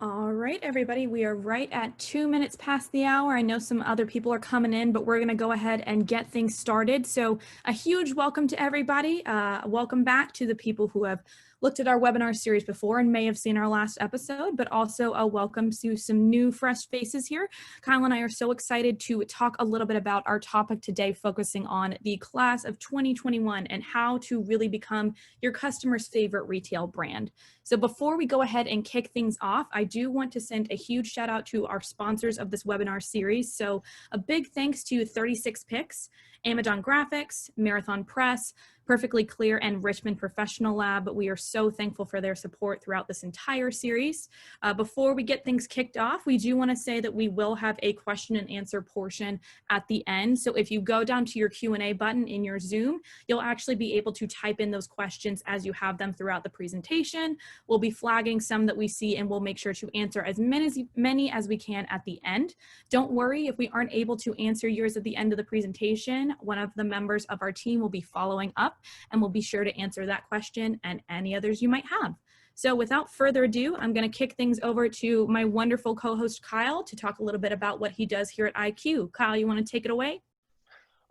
All right, everybody, we are right at 2 minutes past the hour. I know some other people are coming in, but we're going to go ahead and get things started. So a huge welcome to everybody. Welcome back to the people who have looked at our webinar series before and may have seen our last episode, but also a welcome to some new fresh faces here. Kyle and I are so excited to talk a little bit about our topic today, focusing on the class of 2021 and how to really become your customer's favorite retail brand. So before we go ahead and kick things off, I do want to send a huge shout out to our sponsors of this webinar series. So a big thanks to 36 Picks, Amazon Graphics, Marathon Press, Perfectly Clear, and Richmond Professional Lab. We are so thankful for their support throughout this entire series. Before we get things kicked off, we do want to say that we will have a question and answer portion at the end. So if you go down to your Q&A button in your Zoom, you'll actually be able to type in those questions as you have them throughout the presentation. We'll be flagging some that we see, and we'll make sure to answer as many as we can at the end. Don't worry if we aren't able to answer yours at the end of the presentation. One of the members of our team will be following up, and we'll be sure to answer that question and any others you might have. So without further ado, I'm going to kick things over to my wonderful co-host Kyle to talk a little bit about what he does here at IQ. Kyle, you want to take it away?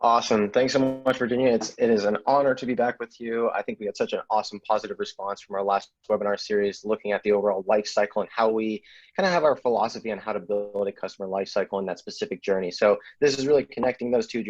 Awesome. Thanks so much, Virginia. It is an honor to be back with you. I think we had such an awesome positive response from our last webinar series, looking at the overall life cycle and how we kind of have our philosophy on how to build a customer life cycle in that specific journey. So this is really connecting those two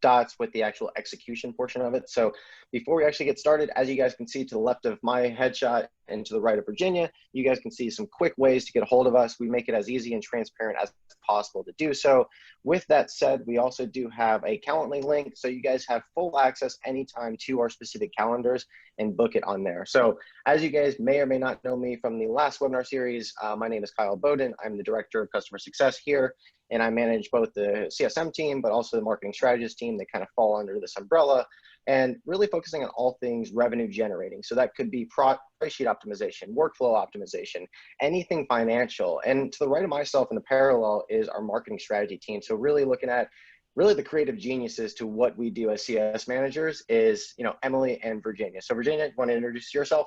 dots with the actual execution portion of it. So before we actually get started, as you guys can see to the left of my headshot and to the right of Virginia, you guys can see some quick ways to get a hold of us. We make it as easy and transparent as possible to do so. With that said, we also do have a Calendly link, so you guys have full access anytime to our specific calendars and book it on there. So as you guys may or may not know me from the last webinar series, my name is Kyle Bowden. I'm the Director of Customer Success here, and I manage both the CSM team, but also the marketing strategist team. They kind of fall under this umbrella, and really focusing on all things revenue generating. So that could be price sheet optimization, workflow optimization, anything financial. And to the right of myself in the parallel is our marketing strategy team. So really looking at the creative geniuses to what we do as CS managers is, Emily and Virginia. So Virginia, you want to introduce yourself?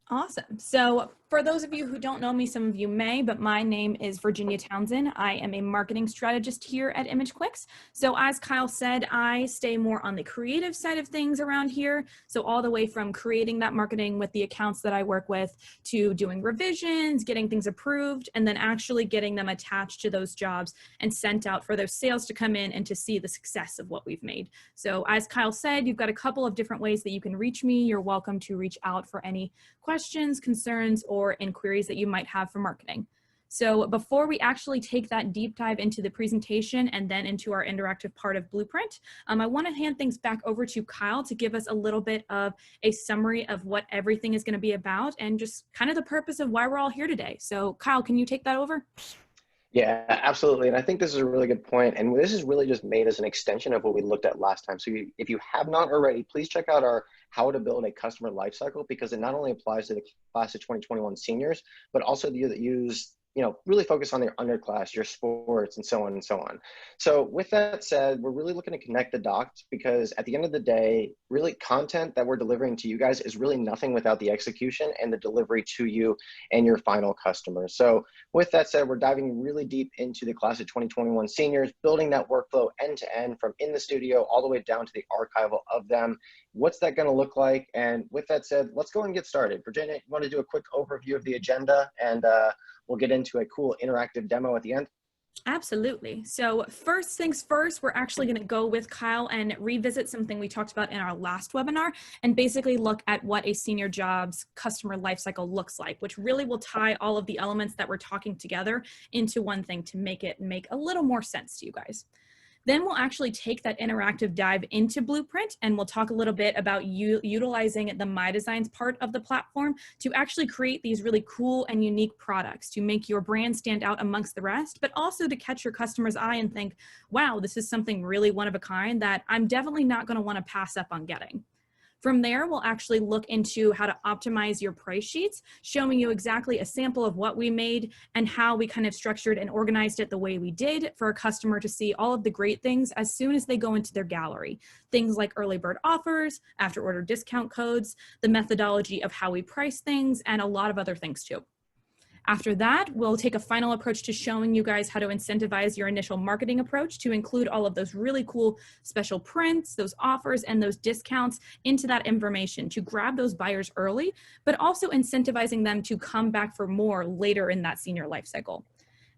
Awesome. So for those of you who don't know me, some of you may, but my name is Virginia Townsend. I am a marketing strategist here at ImageClicks. So as Kyle said, I stay more on the creative side of things around here. So all the way from creating that marketing with the accounts that I work with to doing revisions, getting things approved, and then actually getting them attached to those jobs and sent out for those sales to come in and to see the success of what we've made. So as Kyle said, you've got a couple of different ways that you can reach me. You're welcome to reach out for any questions, concerns, or inquiries that you might have for marketing. So before we actually take that deep dive into the presentation and then into our interactive part of Blueprint, I want to hand things back over to Kyle to give us a little bit of a summary of what everything is going to be about and just kind of the purpose of why we're all here today. So Kyle, can you take that over? Yeah, absolutely. And I think this is a really good point. And this is really just made as an extension of what we looked at last time. So if you have not already, please check out our How to Build a Customer Lifecycle, because it not only applies to the class of 2021 seniors, but also the that use really focus on their underclass, your sports, and so on and so on. So with that said, we're really looking to connect the dots, because at the end of the day, really content that we're delivering to you guys is really nothing without the execution and the delivery to you and your final customers. So with that said, we're diving really deep into the class of 2021 seniors, building that workflow end to end from in the studio all the way down to the archival of them. What's that going to look like? And with that said, let's go and get started. Virginia, you want to do a quick overview of the agenda, and we'll get into a cool interactive demo at the end? Absolutely. So first things first, we're actually going to go with Kyle and revisit something we talked about in our last webinar and basically look at what a senior jobs customer lifecycle looks like, which really will tie all of the elements that we're talking together into one thing to make it make a little more sense to you guys. Then we'll actually take that interactive dive into Blueprint, and we'll talk a little bit about utilizing the My Designs part of the platform to actually create these really cool and unique products to make your brand stand out amongst the rest, but also to catch your customer's eye and think, wow, this is something really one of a kind that I'm definitely not going to want to pass up on getting. From there, we'll actually look into how to optimize your price sheets, showing you exactly a sample of what we made and how we kind of structured and organized it the way we did for a customer to see all of the great things as soon as they go into their gallery. Things like early bird offers, after order discount codes, the methodology of how we price things, and a lot of other things too. After that, we'll take a final approach to showing you guys how to incentivize your initial marketing approach to include all of those really cool special prints, those offers, and those discounts into that information to grab those buyers early, but also incentivizing them to come back for more later in that senior life cycle.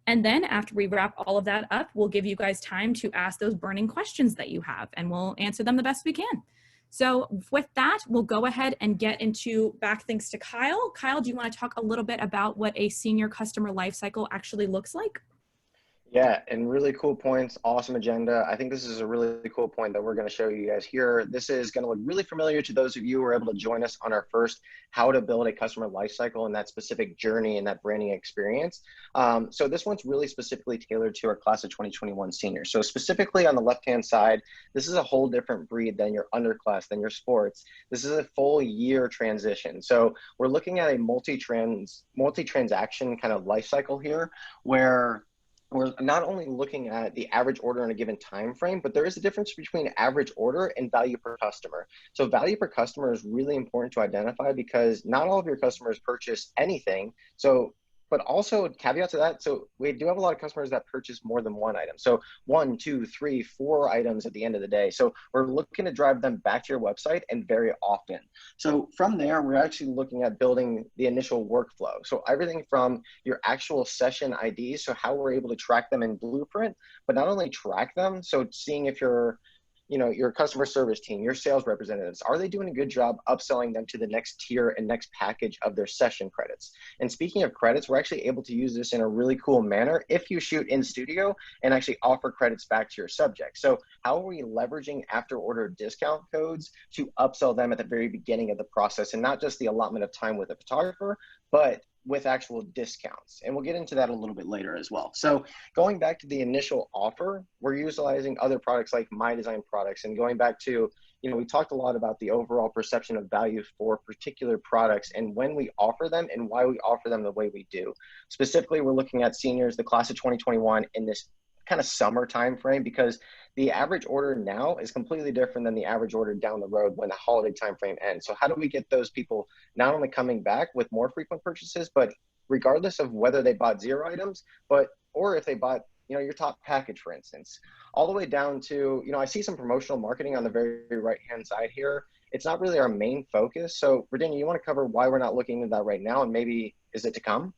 And then after we wrap all of that up, we'll give you guys time to ask those burning questions that you have, and we'll answer them the best we can. So with that, we'll go ahead and get into back things to Kyle. Kyle, do you want to talk a little bit about what a senior customer lifecycle actually looks like? Yeah, and really cool points, awesome agenda. I think this is a really cool point that we're going to show you guys here. This is going to look really familiar to those of you who are able to join us on our first how to build a customer lifecycle and that specific journey and that branding experience. So this one's really specifically tailored to our class of 2021 seniors. So specifically on the left-hand side, this is a whole different breed than your underclass, than your sports. This is a full year transition. So we're looking at a multi-transaction kind of life cycle here where we're not only looking at the average order in a given time frame, but there is a difference between average order and value per customer. So value per customer is really important to identify because not all of your customers purchase anything. But also caveat to that, so we do have a lot of customers that purchase more than one item. So 1, 2, 3, 4 items at the end of the day. So we're looking to drive them back to your website and very often. So from there, we're actually looking at building the initial workflow. So everything from your actual session IDs, so how we're able to track them in Blueprint, but not only track them, so seeing if your customer service team, your sales representatives, are they doing a good job upselling them to the next tier and next package of their session credits? And speaking of credits, we're actually able to use this in a really cool manner if you shoot in studio and actually offer credits back to your subject. So how are we leveraging after order discount codes to upsell them at the very beginning of the process and not just the allotment of time with a photographer, but with actual discounts. And we'll get into that a little bit later as well. So going back to the initial offer, we're utilizing other products like My Design products and going back to, we talked a lot about the overall perception of value for particular products and when we offer them and why we offer them the way we do. Specifically, we're looking at seniors, the class of 2021 in this kind of summer time frame because the average order now is completely different than the average order down the road when the holiday time frame ends. So how do we get those people not only coming back with more frequent purchases, but regardless of whether they bought 0 items, or if they bought your top package, for instance, all the way down to, I see some promotional marketing on the very right-hand side here. It's not really our main focus. So Virginia, you want to cover why we're not looking into that right now and maybe is it to come?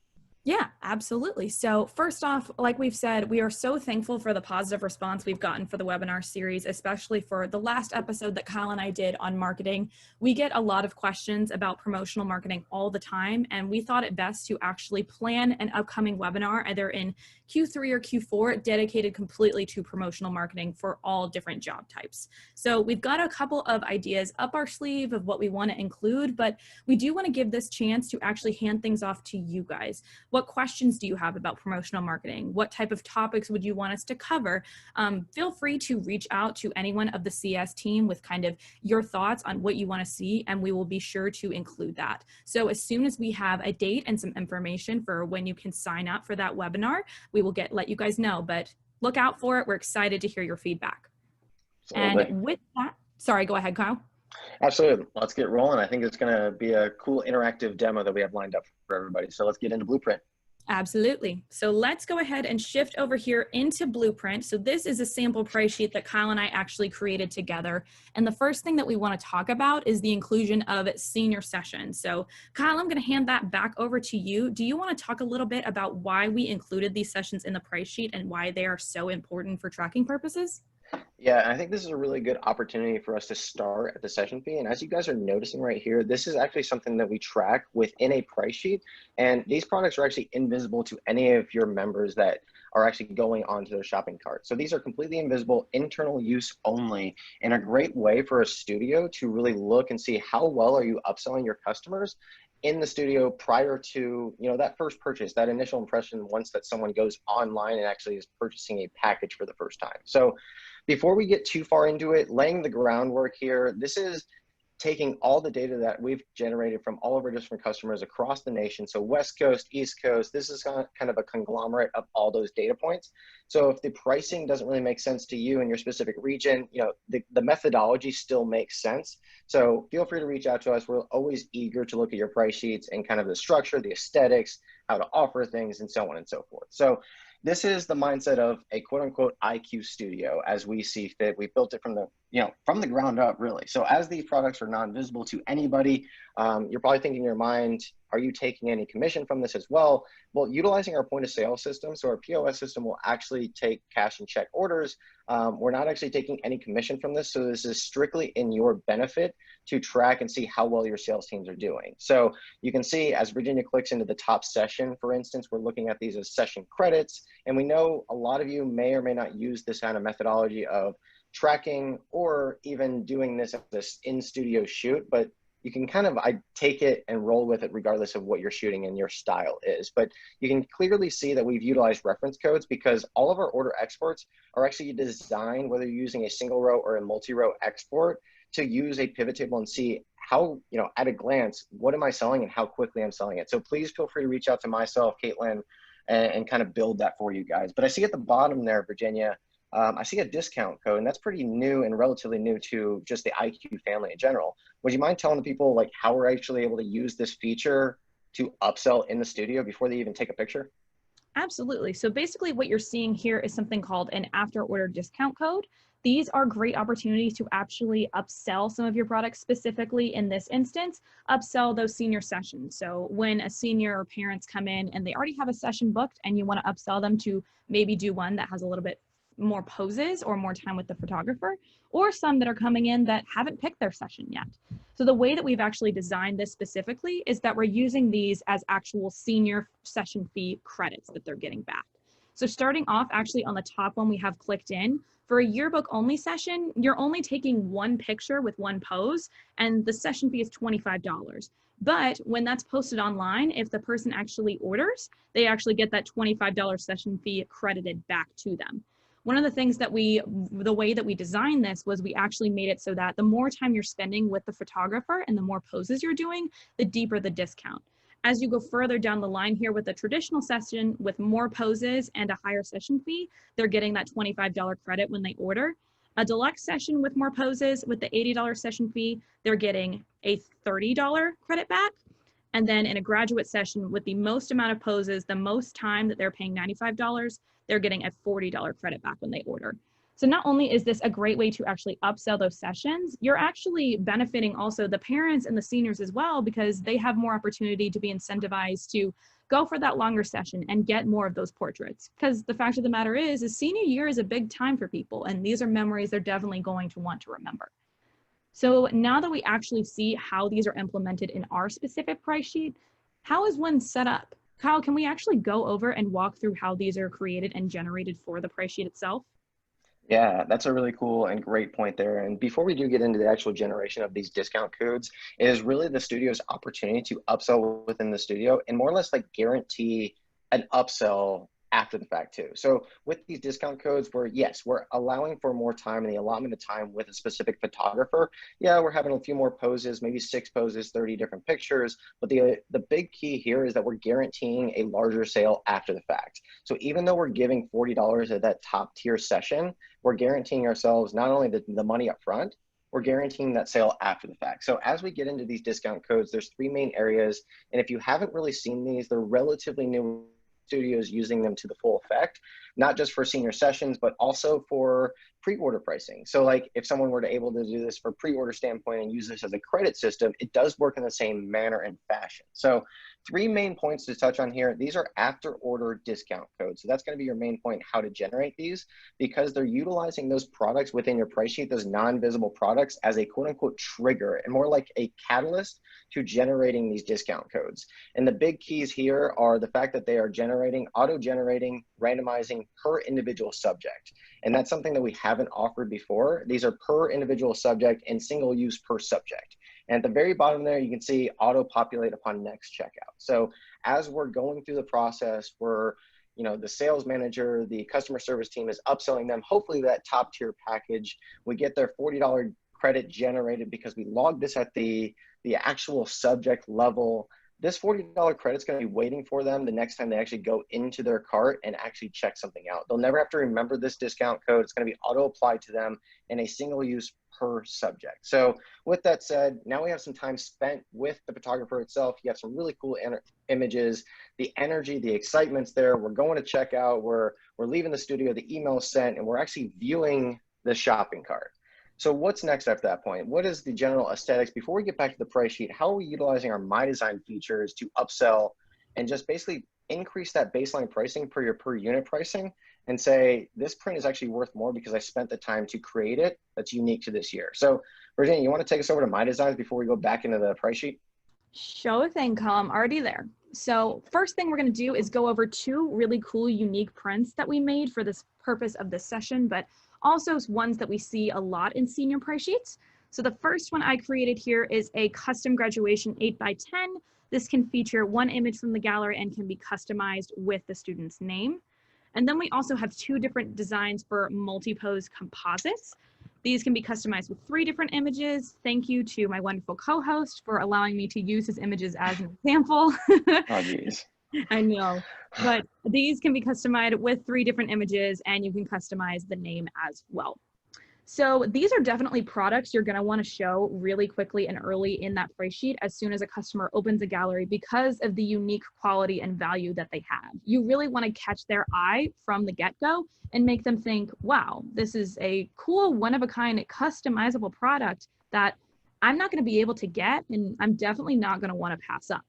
Yeah, absolutely. So first off, like we've said, we are so thankful for the positive response we've gotten for the webinar series, especially for the last episode that Kyle and I did on marketing. We get a lot of questions about promotional marketing all the time, and we thought it best to actually plan an upcoming webinar either in Q3 or Q4 dedicated completely to promotional marketing for all different job types. So we've got a couple of ideas up our sleeve of what we want to include, but we do want to give this chance to actually hand things off to you guys. What questions do you have about promotional marketing? What type of topics would you want us to cover? Feel free to reach out to anyone of the CS team with kind of your thoughts on what you want to see, and we will be sure to include that. So as soon as we have a date and some information for when you can sign up for that webinar, we will let you guys know, but look out for it. We're excited to hear your feedback. Absolutely. And with that, sorry, go ahead, Kyle. Absolutely. Let's get rolling. I think it's going to be a cool interactive demo that we have lined up for everybody. So let's get into Blueprint. Absolutely. So let's go ahead and shift over here into Blueprint. So this is a sample price sheet that Kyle and I actually created together. And the first thing that we want to talk about is the inclusion of senior sessions. So Kyle, I'm going to hand that back over to you. Do you want to talk a little bit about why we included these sessions in the price sheet and why they are so important for tracking purposes? Yeah, I think this is a really good opportunity for us to start at the session fee. And as you guys are noticing right here, this is actually something that we track within a price sheet. And these products are actually invisible to any of your members that are actually going onto their shopping cart. So these are completely invisible, internal use only, and a great way for a studio to really look and see how well are you upselling your customers in the studio prior to that first purchase, that initial impression once that someone goes online and actually is purchasing a package for the first time. So before we get too far into it, laying the groundwork here, this is taking all the data that we've generated from all of our different customers across the nation. So West Coast, East Coast, this is kind of a conglomerate of all those data points. So if the pricing doesn't really make sense to you in your specific region, the methodology still makes sense. So feel free to reach out to us. We're always eager to look at your price sheets and kind of the structure, the aesthetics, how to offer things, and so on and so forth. So this is the mindset of a quote unquote IQ studio as we see fit. We built it from the ground up, really. So as these products are non-visible to anybody, you're probably thinking in your mind, are you taking any commission from this as well? Well, utilizing our point of sale system, so our POS system will actually take cash and check orders. We're not actually taking any commission from this. So this is strictly in your benefit to track and see how well your sales teams are doing. So you can see as Virginia clicks into the top session, for instance, we're looking at these as session credits. And we know a lot of you may or may not use this kind of methodology of tracking or even doing this as this in-studio shoot, but you can I take it and roll with it regardless of what you're shooting and your style is. But you can clearly see that we've utilized reference codes because all of our order exports are actually designed, whether you're using a single row or a multi-row export, to use a pivot table and see how, at a glance, what am I selling and how quickly I'm selling it. So please feel free to reach out to myself, Caitlin, and kind of build that for you guys. But I see at the bottom there, Virginia, I see a discount code, and that's pretty new and relatively new to just the IQ family in general. Would you mind telling the people how we're actually able to use this feature to upsell in the studio before they even take a picture? Absolutely. So basically what you're seeing here is something called an after order discount code. These are great opportunities to actually upsell some of your products, specifically in this instance, upsell those senior sessions. So when a senior or parents come in and they already have a session booked and you want to upsell them to maybe do one that has a little bit more poses or more time with the photographer, or some that are coming in that haven't picked their session yet. So the way that we've actually designed this specifically is that we're using these as actual senior session fee credits that they're getting back. So starting off actually on the top one, we have clicked in. For a yearbook only session, you're only taking one picture with one pose and the session fee is $25. But when that's posted online, if the person actually orders, they actually get that $25 session fee credited back to them. One of the things that the way that we designed this was we actually made it so that the more time you're spending with the photographer and the more poses you're doing, the deeper the discount. As you go further down the line here with a traditional session with more poses and a higher session fee, they're getting that $25 credit when they order. A deluxe session with more poses with the $80 session fee, they're getting a $30 credit back. And then in a graduate session with the most amount of poses, the most time that they're paying $95, they're getting a $40 credit back when they order. So not only is this a great way to actually upsell those sessions, you're actually benefiting also the parents and the seniors as well, because they have more opportunity to be incentivized to go for that longer session and get more of those portraits. Because the fact of the matter is senior year is a big time for people, and these are memories they're definitely going to want to remember. So now that we actually see how these are implemented in our specific price sheet, how is one set up? Kyle, can we actually go over and walk through how these are created and generated for the price sheet itself? Yeah, that's a really cool and great point there. And before we do get into the actual generation of these discount codes, it is really the studio's opportunity to upsell within the studio and more or less guarantee an upsell after the fact too. So with these discount codes, we're allowing for more time and the allotment of time with a specific photographer. Yeah, we're having a few more poses, maybe 6 poses, 30 different pictures. But the big key here is that we're guaranteeing a larger sale after the fact. So even though we're giving $40 at that top tier session, we're guaranteeing ourselves not only the money up front, we're guaranteeing that sale after the fact. So as we get into these discount codes, there's 3 main areas. And if you haven't really seen these, they're relatively new studios using them to the full effect, not just for senior sessions, but also for pre-order pricing. So if someone were to able to do this for pre-order standpoint and use this as a credit system, it does work in the same manner and fashion. So 3 main points to touch on here. These are after order discount codes. So that's going to be your main point, how to generate these, because they're utilizing those products within your price sheet, those non-visible products, as a quote unquote trigger and more like a catalyst to generating these discount codes. And the big keys here are the fact that they are auto-generating, randomizing per individual subject. And that's something that we haven't offered before. These are per individual subject and single use per subject. And at the very bottom there, you can see auto-populate upon next checkout. So as we're going through the process, the sales manager, the customer service team is upselling them, hopefully that top tier package. We get their $40 credit generated because we logged this at the actual subject level. This $40 credit is going to be waiting for them the next time they actually go into their cart and actually check something out. They'll never have to remember this discount code. It's going to be auto applied to them in a single use per subject. So with that said, now we have some time spent with the photographer itself. You have some really cool images, the energy, the excitement's there. We're going to check out. We're leaving the studio, the email sent, and we're actually viewing the shopping cart. So what's next after that point? What is the general aesthetics? Before we get back to the price sheet, how are we utilizing our My Design features to upsell and just basically increase that baseline pricing per your per unit pricing and say, this print is actually worth more because I spent the time to create it that's unique to this year. So Virginia, you want to take us over to My Designs before we go back into the price sheet? Sure thing, Colm, already there. So first thing we're going to do is go over 2 really cool, unique prints that we made for this purpose of this session, but also ones that we see a lot in senior price sheets. So the first one I created here is a custom graduation 8x10. This can feature 1 image from the gallery and can be customized with the student's name. And then we also have 2 different designs for multi-pose composites. These can be customized with 3 different images. Thank you to my wonderful co-host for allowing me to use his images as an example. Oh, geez. I know, but these can be customized with 3 different images, and you can customize the name as well. So these are definitely products you're going to want to show really quickly and early in that price sheet as soon as a customer opens a gallery because of the unique quality and value that they have. You really want to catch their eye from the get-go and make them think, wow, this is a cool, one-of-a-kind, customizable product that I'm not going to be able to get, and I'm definitely not going to want to pass up.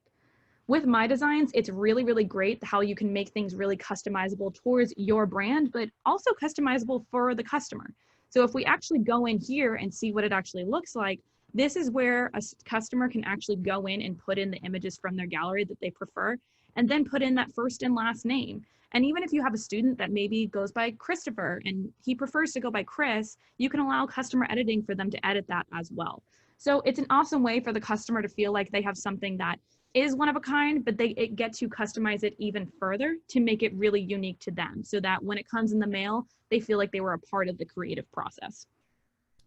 With My Designs, it's really, really great how you can make things really customizable towards your brand, but also customizable for the customer. So if we actually go in here and see what it actually looks like, this is where a customer can actually go in and put in the images from their gallery that they prefer, and then put in that first and last name. And even if you have a student that maybe goes by Christopher and he prefers to go by Chris, you can allow customer editing for them to edit that as well. So it's an awesome way for the customer to feel like they have something that is one of a kind, but they get to customize it even further to make it really unique to them so that when it comes in the mail, they feel like they were a part of the creative process.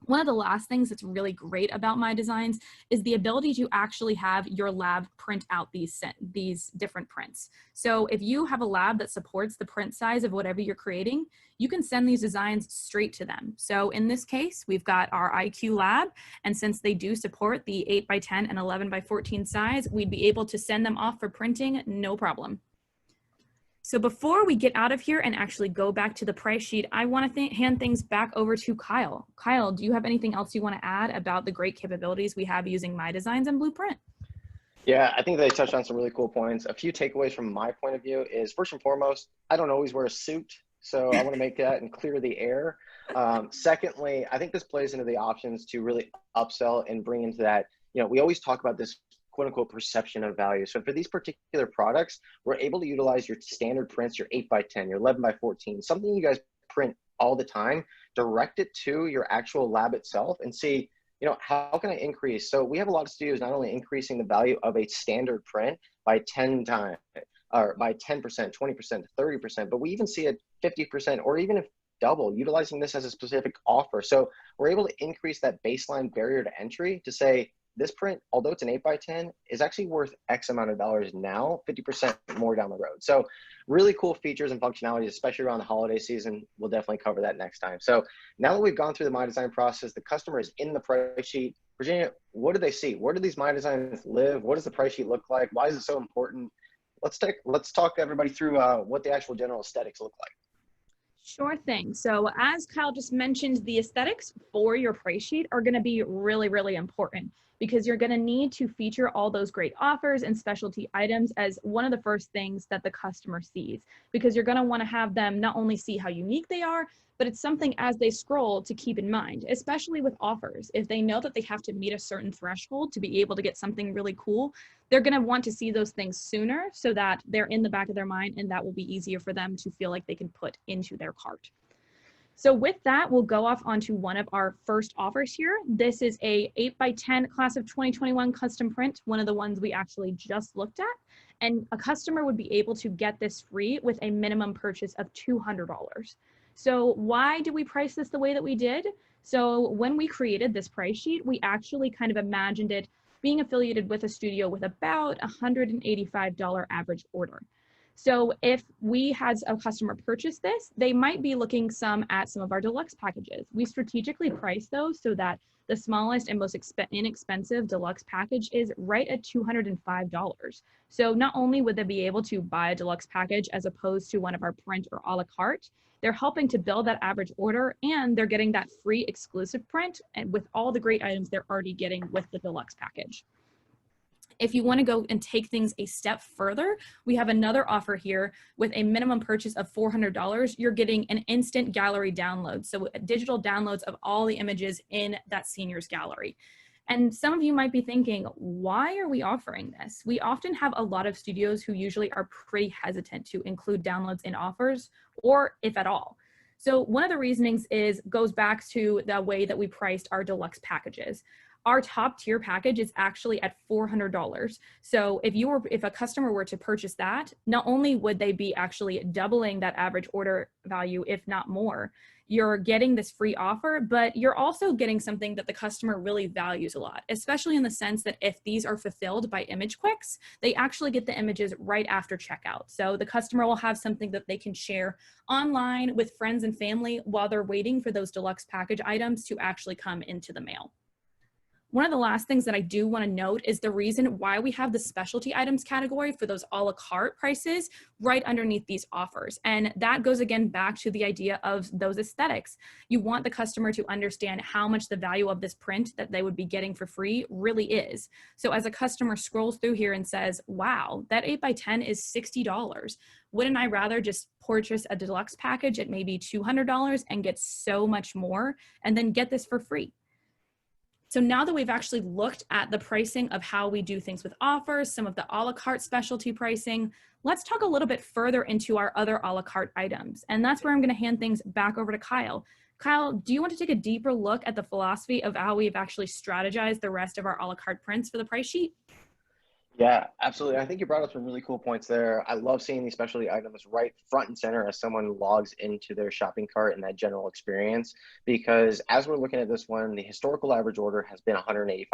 One of the last things that's really great about My Designs is the ability to actually have your lab print out these different prints. So if you have a lab that supports the print size of whatever you're creating, you can send these designs straight to them. So in this case, we've got our IQ lab, and since they do support the 8x10 and 11x14 size, we'd be able to send them off for printing, no problem. So before we get out of here and actually go back to the price sheet, I want to hand things back over to Kyle. Kyle, do you have anything else you want to add about the great capabilities we have using My Designs and Blueprint? Yeah, I think they touched on some really cool points. A few takeaways from my point of view is, first and foremost, I don't always wear a suit, so I want to make that and clear the air. Secondly, I think this plays into the options to really upsell and bring into that, we always talk about this quote unquote perception of value. So for these particular products, we're able to utilize your standard prints, your 8x10, your 11x14, something you guys print all the time, direct it to your actual lab itself and see, how can I increase? So we have a lot of studios not only increasing the value of a standard print by 10 times, or by 10%, 20%, 30%, but we even see it 50% or even if double, utilizing this as a specific offer. So we're able to increase that baseline barrier to entry to say, this print, although it's an 8x10, is actually worth X amount of dollars now, 50% more down the road. So really cool features and functionalities, especially around the holiday season. We'll definitely cover that next time. So now that we've gone through the My Design process, the customer is in the price sheet. Virginia, what do they see? Where do these My Designs live? What does the price sheet look like? Why is it so important? Let's talk everybody through what the actual general aesthetics look like. Sure thing. So as Kyle just mentioned, the aesthetics for your price sheet are going to be really, really important because you're going to need to feature all those great offers and specialty items as one of the first things that the customer sees, because you're going to want to have them not only see how unique they are, but it's something as they scroll to keep in mind, especially with offers. If they know that they have to meet a certain threshold to be able to get something really cool, they're going to want to see those things sooner so that they're in the back of their mind, and that will be easier for them to feel like they can put into their cart. So with that, we'll go off onto one of our first offers here. This is a 8x10 class of 2021 custom print, one of the ones we actually just looked at. And a customer would be able to get this free with a minimum purchase of $200. So why did we price this the way that we did? So when we created this price sheet, we actually kind of imagined it being affiliated with a studio with about $185 average order. So if we had a customer purchase this, they might be looking at some of our deluxe packages. We strategically price those so that the smallest and most inexpensive deluxe package is right at $205. So not only would they be able to buy a deluxe package as opposed to one of our print or a la carte, they're helping to build that average order, and they're getting that free exclusive print and with all the great items they're already getting with the deluxe package. If you want to go and take things a step further, we have another offer here with a minimum purchase of $400. You're getting an instant gallery download. So digital downloads of all the images in that senior's gallery. And some of you might be thinking, why are we offering this? We often have a lot of studios who usually are pretty hesitant to include downloads in offers, or if at all. So one of the reasonings goes back to the way that we priced our deluxe packages. Our top tier package is actually at $400. So if a customer were to purchase that, not only would they be actually doubling that average order value, if not more, you're getting this free offer, but you're also getting something that the customer really values a lot, especially in the sense that if these are fulfilled by Image Quicks, they actually get the images right after checkout. So the customer will have something that they can share online with friends and family while they're waiting for those deluxe package items to actually come into the mail. One of the last things that I do want to note is the reason why we have the specialty items category for those a la carte prices right underneath these offers. And that goes again back to the idea of those aesthetics. You want the customer to understand how much the value of this print that they would be getting for free really is. So as a customer scrolls through here and says, wow, that 8x10 is $60. Wouldn't I rather just purchase a deluxe package at maybe $200 and get so much more and then get this for free? So now that we've actually looked at the pricing of how we do things with offers, some of the a la carte specialty pricing, let's talk a little bit further into our other a la carte items. And that's where I'm going to hand things back over to Kyle. Kyle, do you want to take a deeper look at the philosophy of how we've actually strategized the rest of our a la carte prints for the price sheet? Yeah, absolutely. I think you brought up some really cool points there. I love seeing these specialty items right front and center as someone logs into their shopping cart and that general experience. Because as we're looking at this one, the historical average order has been $185.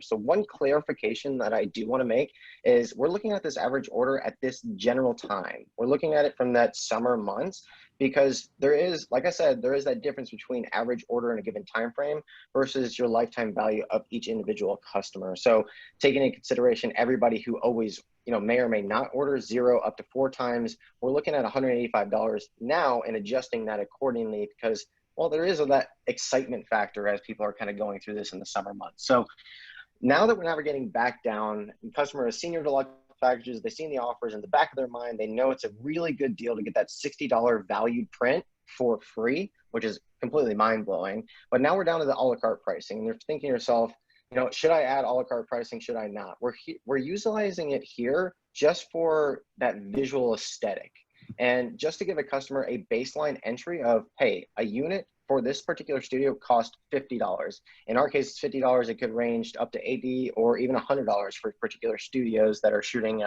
So one clarification that I do want to make is we're looking at this average order at this general time. We're looking at it from that summer months, because there is, like I said, there is that difference between average order in a given time frame versus your lifetime value of each individual customer. So taking into consideration everybody who always may or may not order 0 up to 4 times, we're looking at $185 now and adjusting that accordingly, because well, there is that excitement factor as people are kind of going through this in the summer months. So now that we're navigating back down, and customer has seen your deluxe packages, they've seen the offers in the back of their mind, they know it's a really good deal to get that $60 valued print for free, which is completely mind-blowing. But now we're down to the a la carte pricing, and you're thinking to yourself, should I add a la carte pricing? Should I not? We're utilizing it here just for that visual aesthetic, and just to give a customer a baseline entry of, hey, a unit for this particular studio cost $50. In our case, it's $50. It could range up to $80 or even $100 for particular studios that are shooting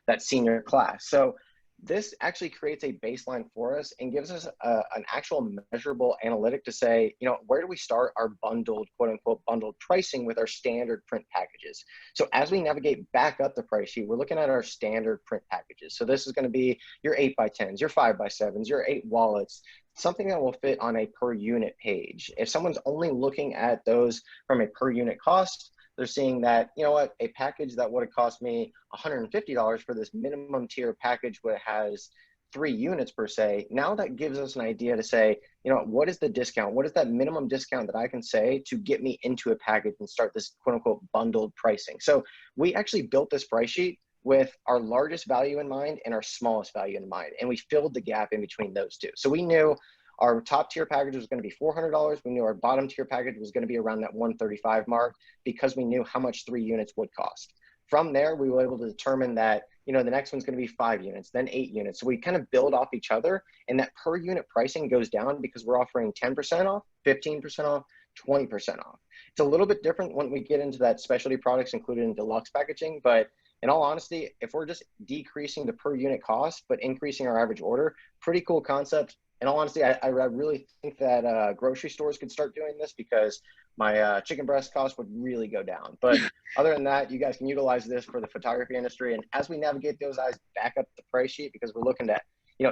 that senior class. So this actually creates a baseline for us and gives us an actual measurable analytic to say, where do we start our bundled, quote unquote, bundled pricing with our standard print packages? So as we navigate back up the price sheet, we're looking at our standard print packages. So this is going to be your 8x10s, your 5x7s, your 8 wallets, something that will fit on a per unit page. If someone's only looking at those from a per unit cost, they're seeing that, a package that would have cost me $150 for this minimum tier package, where it has 3 units per se. Now that gives us an idea to say, what is the discount? What is that minimum discount that I can say to get me into a package and start this quote unquote bundled pricing? So we actually built this price sheet with our largest value in mind and our smallest value in mind. And we filled the gap in between those two. So we knew our top tier package was going to be $400. We knew our bottom tier package was going to be around that $135 mark, because we knew how much 3 units would cost. From there, we were able to determine that, the next one's going to be 5 units, then 8 units. So we kind of build off each other, and that per unit pricing goes down because we're offering 10% off, 15% off, 20% off. It's a little bit different when we get into that specialty products included in deluxe packaging, but in all honesty, if we're just decreasing the per unit cost, but increasing our average order, pretty cool concept. in all honesty, I really think that grocery stores could start doing this because my chicken breast cost would really go down. But other than that, you guys can utilize this for the photography industry. And as we navigate those eyes back up the price sheet, because we're looking to,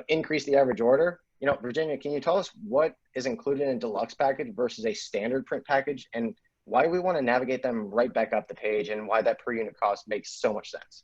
increase the average order, Virginia, can you tell us what is included in deluxe package versus a standard print package, and why we want to navigate them right back up the page, and why that per unit cost makes so much sense?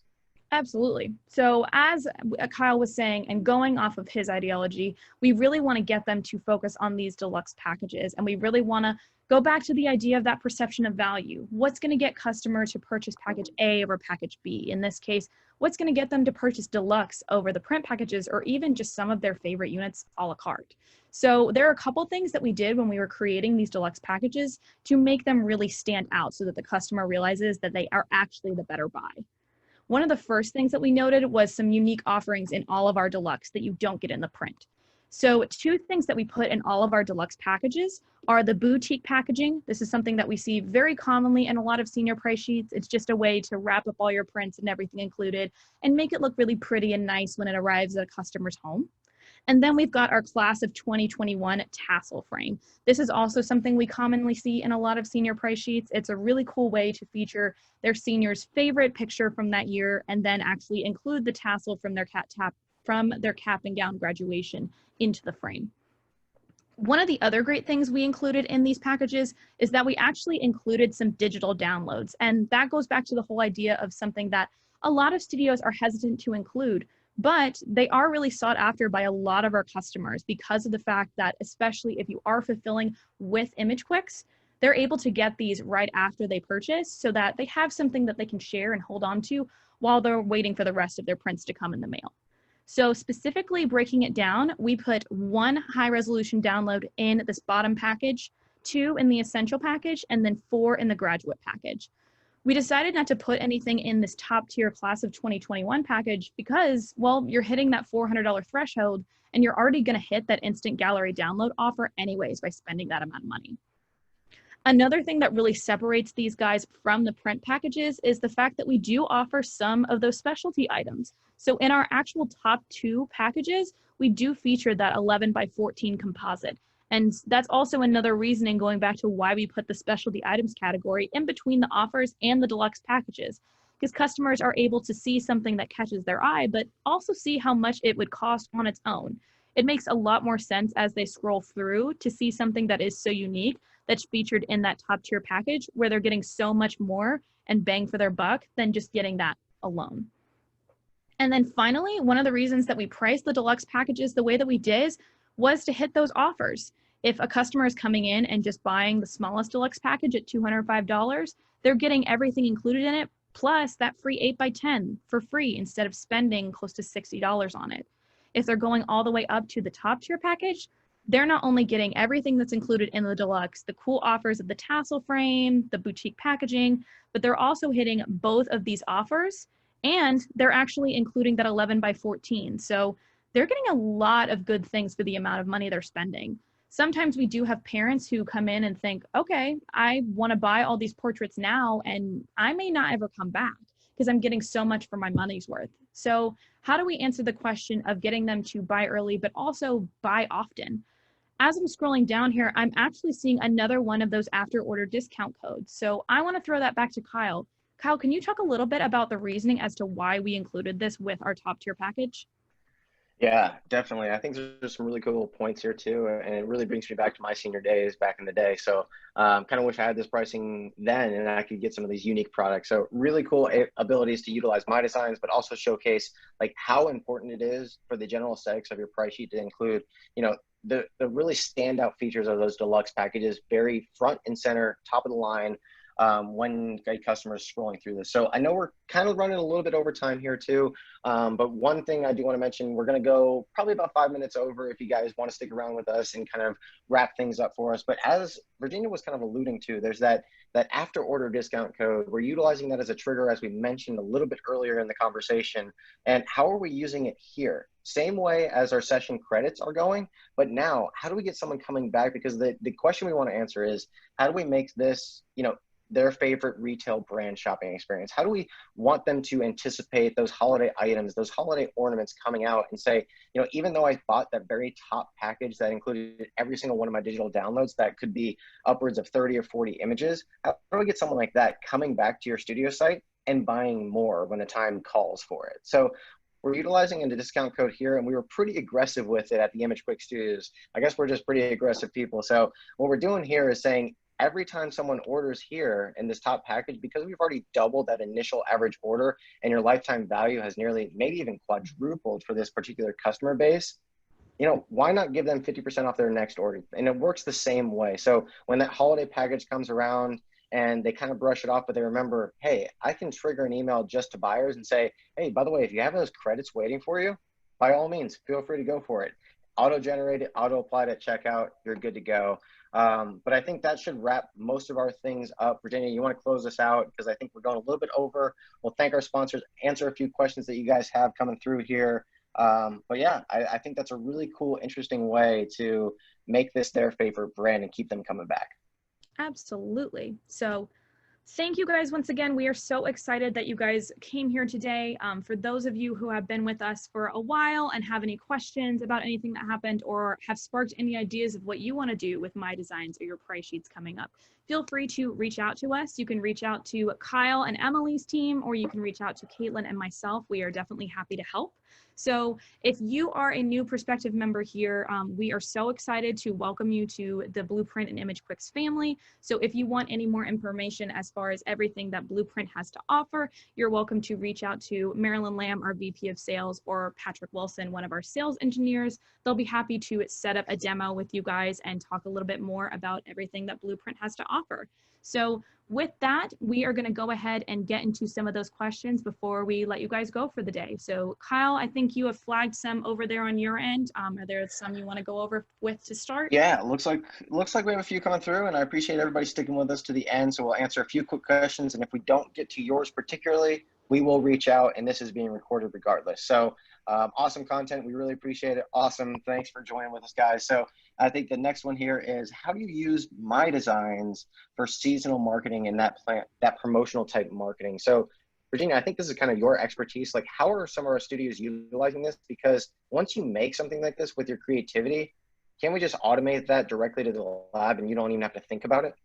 Absolutely. So as Kyle was saying, and going off of his ideology, we really want to get them to focus on these deluxe packages. And we really want to go back to the idea of that perception of value. What's going to get customers to purchase package A over package B? In this case, what's going to get them to purchase deluxe over the print packages, or even just some of their favorite units a la carte? So there are a couple things that we did when we were creating these deluxe packages to make them really stand out so that the customer realizes that they are actually the better buy. One of the first things that we noted was some unique offerings in all of our deluxe that you don't get in the print. So two things that we put in all of our deluxe packages are the boutique packaging. This is something that we see very commonly in a lot of senior price sheets. It's just a way to wrap up all your prints and everything included and make it look really pretty and nice when it arrives at a customer's home. And then we've got our class of 2021 tassel frame. This is also something we commonly see in a lot of senior price sheets. It's a really cool way to feature their senior's favorite picture from that year and then actually include the tassel from their cap and gown graduation into the frame. One of the other great things we included in these packages is that we actually included some digital downloads. And that goes back to the whole idea of something that a lot of studios are hesitant to include, but they are really sought after by a lot of our customers because of the fact that, especially if you are fulfilling with image quicks, they're able to get these right after they purchase so that they have something that they can share and hold on to while they're waiting for the rest of their prints to come in the mail. So specifically breaking it down, we put 1 high resolution download in this bottom package, 2 in the essential package, and then 4 in the graduate package. We decided not to put anything in this top tier class of 2021 package because, well, you're hitting that $400 threshold and you're already going to hit that instant gallery download offer anyways by spending that amount of money. Another thing that really separates these guys from the print packages is the fact that we do offer some of those specialty items. So in our actual top 2 packages, we do feature that 11 by 14 composite. And that's also another reasoning going back to why we put the specialty items category in between the offers and the deluxe packages, because customers are able to see something that catches their eye, but also see how much it would cost on its own. It makes a lot more sense as they scroll through to see something that is so unique that's featured in that top tier package where they're getting so much more and bang for their buck than just getting that alone. And then finally, one of the reasons that we priced the deluxe packages the way that we did was to hit those offers. If a customer is coming in and just buying the smallest deluxe package at $205, they're getting everything included in it, plus that free 8x10 for free instead of spending close to $60 on it. If they're going all the way up to the top tier package, they're not only getting everything that's included in the deluxe, the cool offers of the tassel frame, the boutique packaging, but they're also hitting both of these offers, and they're actually including that 11 by 14. So they're getting a lot of good things for the amount of money they're spending. Sometimes we do have parents who come in and think, okay, I want to buy all these portraits now, and I may not ever come back because I'm getting so much for my money's worth. So how do we answer the question of getting them to buy early, but also buy often? As I'm scrolling down here, I'm actually seeing another one of those after order discount codes. So I want to throw that back to Kyle. Kyle, can you talk a little bit about the reasoning as to why we included this with our top tier package? Yeah, definitely. I think there's some really cool points here too, and it really brings me back to my senior days back in the day. So, kind of wish I had this pricing then, and I could get some of these unique products. So, really cool abilities to utilize my designs, but also showcase like how important it is for the general aesthetics of your price sheet to include, the really standout features of those deluxe packages, very front and center, top of the line, when a customer is scrolling through this. So I know we're kind of running a little bit over time here too, but one thing I do want to mention, we're going to go probably about 5 minutes over if you guys want to stick around with us and kind of wrap things up for us. But as Virginia was kind of alluding to, there's that after order discount code. We're utilizing that as a trigger, as we mentioned a little bit earlier in the conversation. And how are we using it here? Same way as our session credits are going, but now how do we get someone coming back? Because the question we want to answer is, how do we make this, their favorite retail brand shopping experience? How do we want them to anticipate those holiday items, those holiday ornaments coming out and say, you know, even though I bought that very top package that included every single one of my digital downloads that could be upwards of 30 or 40 images, how do we get someone like that coming back to your studio site and buying more when the time calls for it? So we're utilizing a discount code here, and we were pretty aggressive with it at the Image Quick Studios. I guess we're just pretty aggressive people. So what we're doing here is saying every time someone orders here in this top package, because we've already doubled that initial average order and your lifetime value has nearly, maybe even quadrupled for this particular customer base, you know, why not give them 50% off their next order? And it works the same way. So when that holiday package comes around and they kind of brush it off, but they remember, hey, I can trigger an email just to buyers and say, hey, by the way, if you have those credits waiting for you, by all means, feel free to go for it. Auto-generated, auto-applied at checkout, you're good to go. But I think that should wrap most of our things up. Virginia, you want to close this out? Because I think we're going a little bit over. We'll thank our sponsors, answer a few questions that you guys have coming through here. But yeah, I think that's a really cool, interesting way to make this their favorite brand and keep them coming back. Absolutely. So thank you guys once again. We are so excited that you guys came here today. For those of you who have been with us for a while and have any questions about anything that happened or have sparked any ideas of what you want to do with My Designs or your price sheets coming up, feel free to reach out to us. You can reach out to Kyle and Emily's team, or you can reach out to Caitlin and myself. We are definitely happy to help. So if you are a new prospective member here, we are so excited to welcome you to the Blueprint and Image Quicks family. So if you want any more information as far as everything that Blueprint has to offer, you're welcome to reach out to Marilyn Lamb, our VP of Sales, or Patrick Wilson, one of our sales engineers. They'll be happy to set up a demo with you guys and talk a little bit more about everything that Blueprint has to offer. So with that, we are going to go ahead and get into some of those questions before we let you guys go for the day. So Kyle, I think you have flagged some over there on your end. Are there some you want to go over with to start? Yeah, it looks like we have a few coming through, and I appreciate everybody sticking with us to the end. So we'll answer a few quick questions, and if we don't get to yours particularly, we will reach out, and this is being recorded regardless. So awesome content. We really appreciate it. Awesome. Thanks for joining with us, guys. So I think the next one here is, how do you use My Designs for seasonal marketing and that promotional type marketing? So Virginia, I think this is kind of your expertise. Like, how are some of our studios utilizing this? Because once you make something like this with your creativity, can't we just automate that directly to the lab and you don't even have to think about it?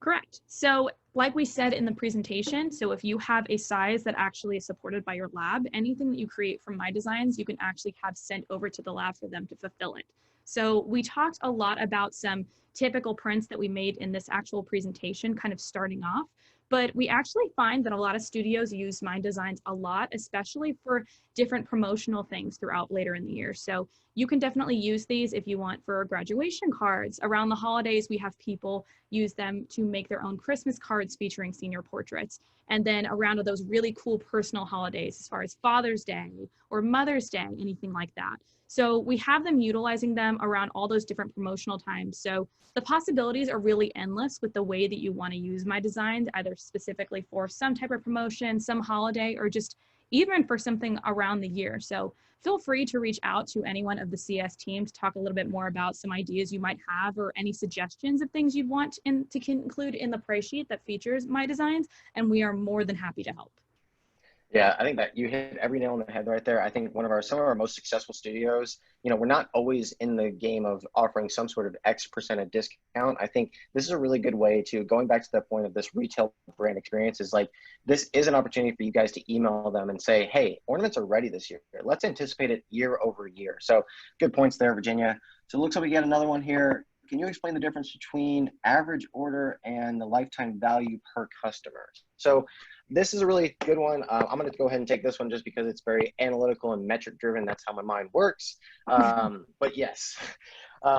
Correct. So like we said in the presentation, so if you have a size that actually is supported by your lab, anything that you create from My Designs, you can actually have sent over to the lab for them to fulfill it. So we talked a lot about some typical prints that we made in this actual presentation, kind of starting off. But we actually find that a lot of studios use My Designs a lot, especially for different promotional things throughout later in the year. So you can definitely use these if you want for graduation cards. Around the holidays, we have people use them to make their own Christmas cards featuring senior portraits. And then around those really cool personal holidays, as far as Father's Day or Mother's Day, anything like that. So we have them utilizing them around all those different promotional times. So the possibilities are really endless with the way that you want to use My Designs, either specifically for some type of promotion, some holiday, or just even for something around the year. So feel free to reach out to anyone of the CS team to talk a little bit more about some ideas you might have or any suggestions of things you'd want to include in the price sheet that features My Designs, and we are more than happy to help. Yeah, I think that you hit every nail on the head right there. I think some of our most successful studios, you know, we're not always in the game of offering some sort of X% of discount. I think this is a really good way to, going back to that point of this retail brand experience, is like, this is an opportunity for you guys to email them and say, hey, ornaments are ready this year. Let's anticipate it year over year. So good points there, Virginia. So it looks like we get another one here. Can you explain the difference between average order and the lifetime value per customer? So this is a really good one. I'm going to go ahead and take this one just because it's very analytical and metric driven. That's how my mind works. But yes,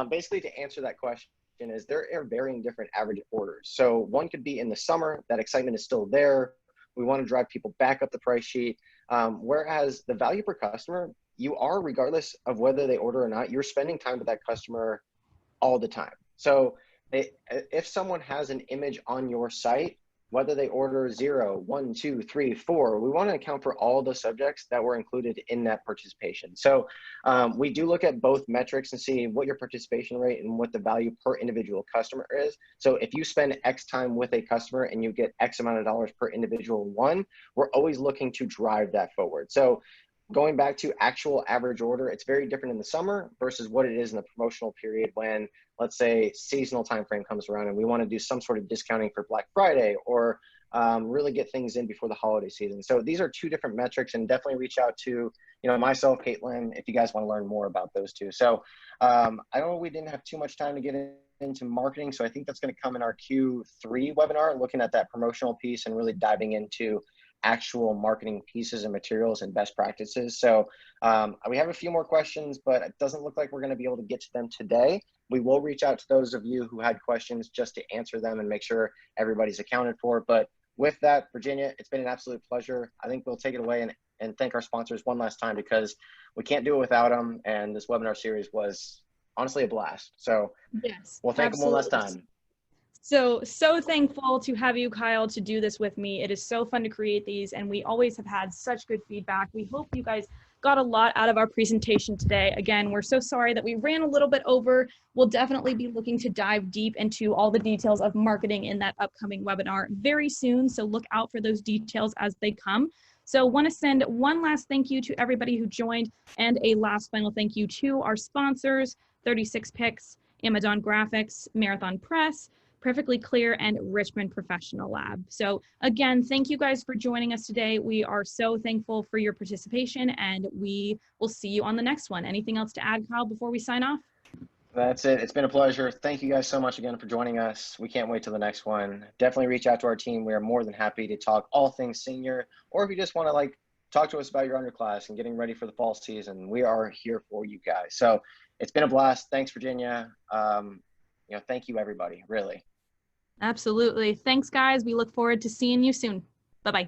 basically to answer that question is, there are varying different average orders. So one could be in the summer, that excitement is still there. We want to drive people back up the price sheet. Whereas the value per customer, you are, regardless of whether they order or not, you're spending time with that customer all the time. So if someone has an image on your site, whether they order 0, 1, 2, 3, 4, we want to account for all the subjects that were included in that participation. So we do look at both metrics and see what your participation rate and what the value per individual customer is. So if you spend X time with a customer and you get X amount of dollars per individual one, we're always looking to drive that forward. So going back to actual average order, it's very different in the summer versus what it is in the promotional period when, let's say, seasonal time frame comes around and we want to do some sort of discounting for Black Friday or really get things in before the holiday season. So these are two different metrics, and definitely reach out to myself, Caitlin, if you guys want to learn more about those two. So I know we didn't have too much time to get into marketing, so I think that's going to come in our Q3 webinar, looking at that promotional piece and really diving into actual marketing pieces and materials and best practices. So we have a few more questions, but it doesn't look like we're going to be able to get to them today. We will reach out to those of you who had questions just to answer them and make sure everybody's accounted for. But with that, Virginia, it's been an absolute pleasure. I think we'll take it away and thank our sponsors one last time, because we can't do it without them. And this webinar series was honestly a blast. So Yes, we'll thank them one last time. So thankful to have you, Kyle, to do this with me. It is so fun to create these, and we always have had such good feedback. We hope you guys got a lot out of our presentation today. Again, we're so sorry that we ran a little bit over. We'll definitely be looking to dive deep into all the details of marketing in that upcoming webinar very soon, so look out for those details as they come. So want to send one last thank you to everybody who joined, and a last final thank you to our sponsors, 36 Picks, Amazon Graphics, Marathon Press, Perfectly Clear, and Richmond Professional Lab. So again, thank you guys for joining us today. We are so thankful for your participation, and we will see you on the next one. Anything else to add, Kyle, before we sign off? That's it. It's been a pleasure. Thank you guys so much again for joining us. We can't wait till the next one. Definitely reach out to our team. We are more than happy to talk all things senior, or if you just want to talk to us about your underclass and getting ready for the fall season, we are here for you guys. So it's been a blast. Thanks, Virginia. Thank you, everybody, really. Absolutely. Thanks, guys. We look forward to seeing you soon. Bye-bye.